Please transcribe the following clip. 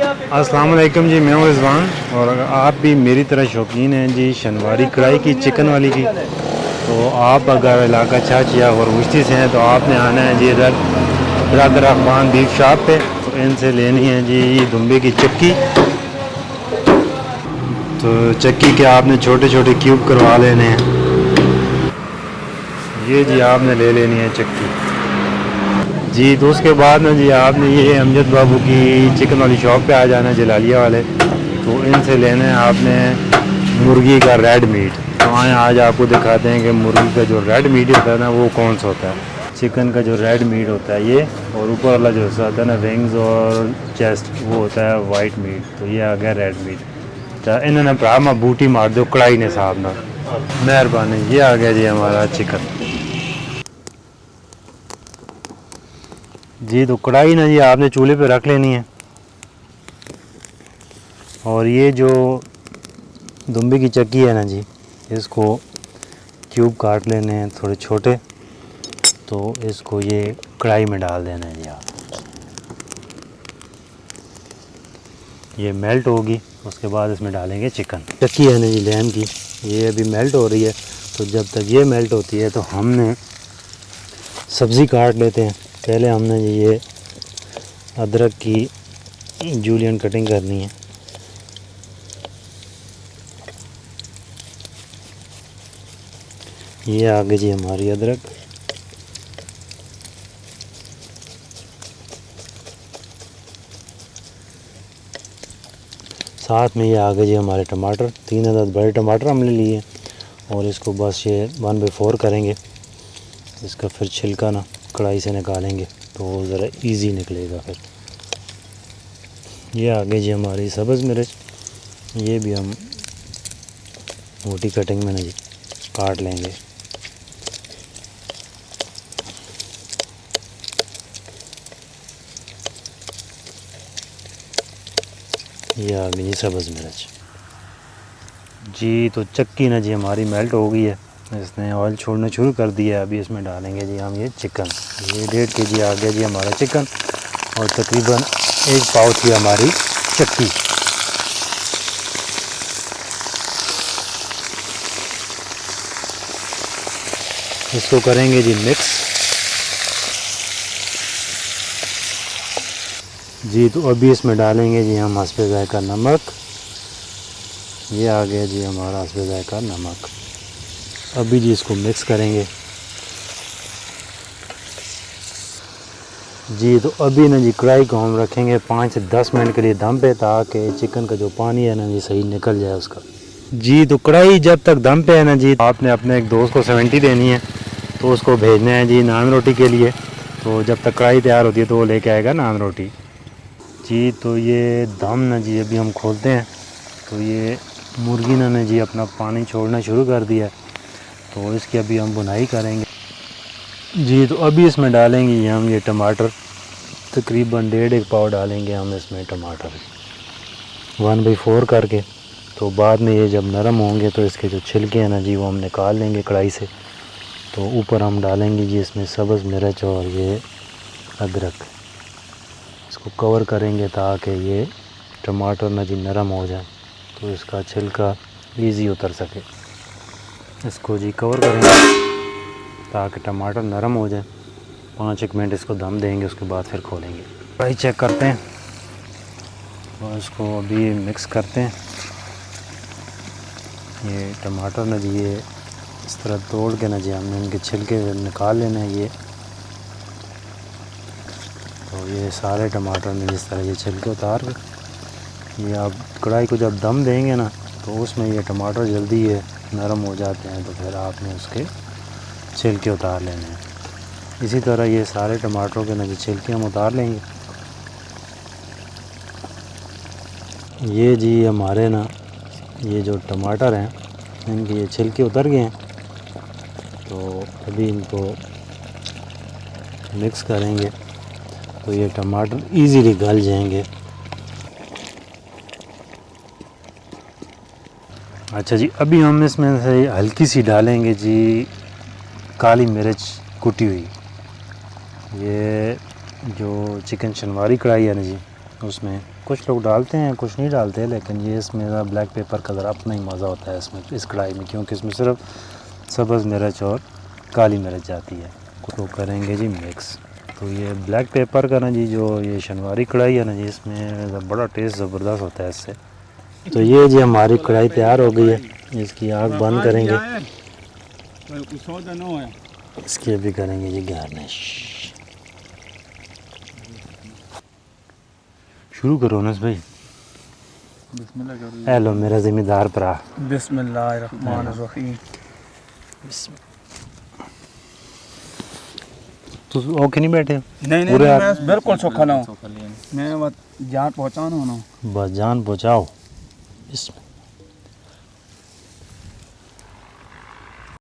अस्सलाम वालेकुम जी, मैं हूँ रिजवान। और अगर आप भी मेरी तरह शौकीन हैं जी शनवारी कढ़ाई की, चिकन वाली की, तो आप अगर इलाका छाछ या गुरमुश्ती से हैं तो आपने आना है जी इधर ब्रदर अखबान बीफ शॉप पे। तो इनसे लेनी है जी दुम्बे की चक्की। तो चक्की के आपने छोटे छोटे क्यूब करवा लेने हैं। ये जी आपने ले लेनी है चक्की जी। तो उसके बाद ना जी आपने ये अमजद बाबू की चिकन वाली शॉप पे आ जाना है, जलालिया वाले। तो इनसे लेना है आपने मुर्गी का रेड मीट। तो आए आज आपको दिखाते हैं कि मुर्गी का जो रेड मीट होता है ना वो कौन सा होता है। चिकन का जो रेड मीट होता है ये, और ऊपर वाला जो हिस्सा होता है ना विंग्स और चेस्ट, वो होता है वाइट मीट। तो ये आ गया रेड मीट। तो इन्होंने भरा मैं बूटी मार दो कढ़ाई ने साहब ना, मेहरबानी। ये आ गया जी हमारा चिकन जी। तो कढ़ाई ना जी आपने चूल्हे पे रख लेनी है। और ये जो दुम्बे की चक्की है ना जी, इसको क्यूब काट लेने हैं थोड़े छोटे। तो इसको ये कढ़ाई में डाल देना है जी आप। ये मेल्ट होगी, उसके बाद इसमें डालेंगे चिकन। चक्की है ना जी लैम की, ये अभी मेल्ट हो रही है। तो जब तक ये मेल्ट होती है तो हमने सब्ज़ी काट लेते हैं। पहले हमने जी ये अदरक की जूलियन कटिंग करनी है। ये आगे जी हमारी अदरक। साथ में ये आगे जी हमारे टमाटर, 3 अदद बड़े टमाटर हमने लिए। और इसको बस ये 1/4 करेंगे। इसका फिर छिलका ना कढ़ाई से निकालेंगे तो वो ज़रा इजी निकलेगा फिर। ये आगे जी हमारी सब्ज़ मिर्च, ये भी हम मोटी कटिंग में ना जी काट लेंगे। ये आ गई जी सब्ज़ मिर्च जी। तो चक्की ना जी हमारी मेल्ट हो गई है, इसने ऑयल छोड़ना शुरू कर दिया है। अभी इसमें डालेंगे जी हम ये चिकन। ये 1.5 kg आ गया जी हमारा चिकन, और तकरीबन 1 पाव थी हमारी चक्की। इसको करेंगे जी मिक्स जी। तो अभी इसमें डालेंगे जी हम हस्बे ज़ायका नमक। ये आ गया जी हमारा हस्बे ज़ायका नमक। अभी जी इसको मिक्स करेंगे जी। तो अभी ना जी कढ़ाई को हम रखेंगे 5 से 10 मिनट के लिए दम पे, ताकि चिकन का जो पानी है ना जी सही निकल जाए उसका जी। तो कढ़ाई जब तक दम पे है ना जी, आपने अपने एक दोस्त को 70 देनी है। तो उसको भेजना है जी नान रोटी के लिए। तो जब तक कढ़ाई तैयार होती है तो वो लेके आएगा नान रोटी जी। तो ये दम ना जी अभी हम खोलते हैं। तो ये मुर्गी ने जी अपना पानी छोड़ना शुरू कर दिया है। तो इसकी अभी हम बुनाई करेंगे जी। तो अभी इसमें डालेंगे हम ये टमाटर, तकरीबन 1.5 पाव डालेंगे हम इसमें टमाटर 1/4 करके। तो बाद में ये जब नरम होंगे तो इसके जो छिलके हैं ना जी वो हम निकाल लेंगे कढ़ाई से। तो ऊपर हम डालेंगे जी इसमें सब्ज़ मिर्च और ये अदरक। इसको कवर करेंगे ताकि ये टमाटर ना जी नरम हो जाए, तो इसका छिलका इजी उतर सके। इसको जी कवर करेंगे ताकि टमाटर नरम हो जाए। 5-1 मिनट इसको दम देंगे, उसके बाद फिर खोलेंगे। फ्राई चेक करते हैं और इसको अभी मिक्स करते हैं। ये टमाटर ना जी ये इस तरह तोड़ के ना जी हमने इनके छिलके निकाल लेने हैं। ये तो ये सारे टमाटर ने जिस तरह ये छिलके उतार के, ये आप कढ़ाई को जब दम देंगे ना तो उसमें ये टमाटर जल्दी ये नरम हो जाते हैं। तो फिर आपने उसके छिलके उतार लेने हैं। इसी तरह ये सारे टमाटरों के ना जो छिलके हम उतार लेंगे। ये जी हमारे ना ये जो टमाटर हैं इनके ये छिलके उतर गए हैं। तो अभी इनको मिक्स करेंगे तो ये टमाटर इजीली गल जाएंगे। अच्छा जी, अभी हम इसमें से हल्की सी डालेंगे जी काली मिर्च कुटी हुई। ये जो चिकन शनवारी कढ़ाई है ना जी उसमें कुछ लोग डालते हैं कुछ नहीं डालते, लेकिन ये इसमें ब्लैक पेपर का ज़रा अपना ही मज़ा होता है इसमें, इस कढ़ाई में, क्योंकि इसमें सिर्फ सब्ज़ मिर्च और काली मिर्च जाती है। तो करेंगे जी मिक्स। तो ये ब्लैक पेपर का ना जी, जो ये शनवारी कढ़ाई है ना जी, इसमें बड़ा टेस्ट ज़बरदस्त होता है इससे। तो ये जी हमारी कढ़ाई तैयार हो गई है, इसकी आग बंद करेंगे, इसकी अभी करेंगे जी गार्निश। शुरू करो नस भाई। हेलो मेरा ज़िम्मेदार भरा। बिस्मिल्लाहिर्रहमानिर्रहीम। तो ओके नहीं बैठे? नहीं नहीं, मैं बिल्कुल सूखा ना हूँ, मैं जान पहुँचाना हूँ ना, बस जान पहुँचाओ। इसमें